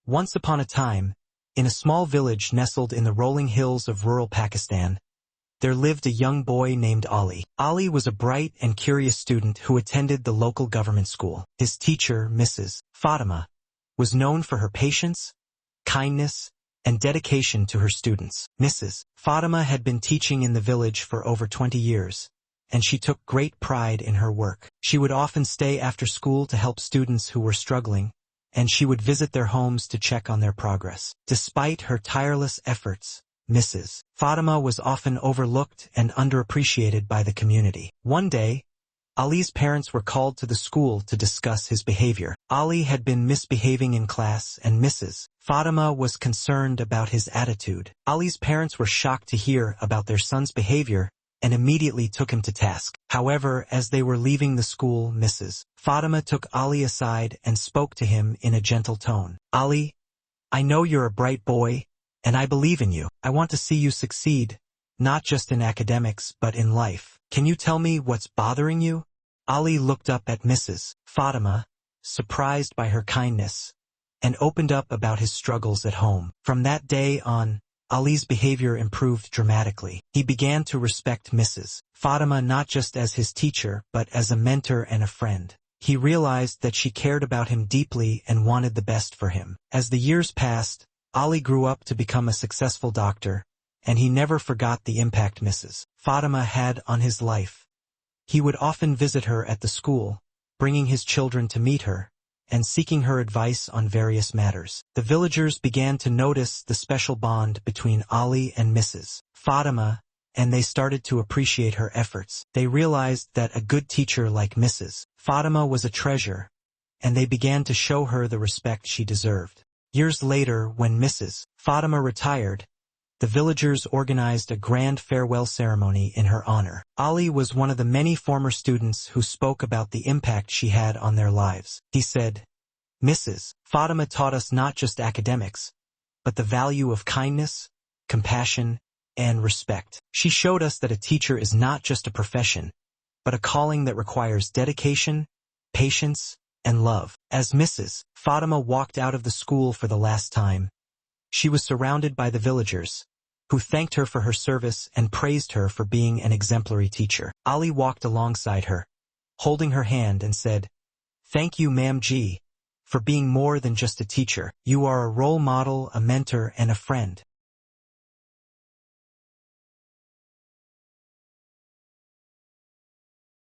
Once upon a time, in a small village nestled in the rolling hills of rural Pakistan, there lived a young boy named Ali. Ali was a bright and curious student who attended the local government school. His teacher, Mrs. Fatima, was known for her patience, kindness, and dedication to her students. Mrs. Fatima had been teaching in the village for over 20 years, and she took great pride in her work. She would often stay after school to help students who were struggling, and she would visit their homes to check on their progress. Despite her tireless efforts, Mrs. Fatima was often overlooked and underappreciated by the community. One day, Ali's parents were called to the school to discuss his behavior. Ali had been misbehaving in class, and Mrs. Fatima was concerned about his attitude. Ali's parents were shocked to hear about their son's behavior and immediately took him to task. However, as they were leaving the school, Mrs. Fatima took Ali aside and spoke to him in a gentle tone. "Ali, I know you're a bright boy, and I believe in you. I want to see you succeed, not just in academics but in life. Can you tell me what's bothering you?" Ali looked up at Mrs. Fatima, surprised by her kindness, and opened up about his struggles at home. From that day on, Ali's behavior improved dramatically. He began to respect Mrs. Fatima not just as his teacher but as a mentor and a friend. He realized that she cared about him deeply and wanted the best for him. As the years passed, Ali grew up to become a successful doctor, and he never forgot the impact Mrs. Fatima had on his life. He would often visit her at the school, bringing his children to meet her, and seeking her advice on various matters. The villagers began to notice the special bond between Ali and Mrs. Fatima, and they started to appreciate her efforts. They realized that a good teacher like Mrs. Fatima was a treasure, and they began to show her the respect she deserved. Years later, when Mrs. Fatima retired, the villagers organized a grand farewell ceremony in her honor. Ali was one of the many former students who spoke about the impact she had on their lives. He said, "Mrs. Fatima taught us not just academics, but the value of kindness, compassion, and respect. She showed us that a teacher is not just a profession, but a calling that requires dedication, patience, and love." As Mrs. Fatima walked out of the school for the last time, she was surrounded by the villagers, who thanked her for her service and praised her for being an exemplary teacher. Ali walked alongside her, holding her hand, and said, "Thank you, Ma'am G, for being more than just a teacher. You are a role model, a mentor, and a friend."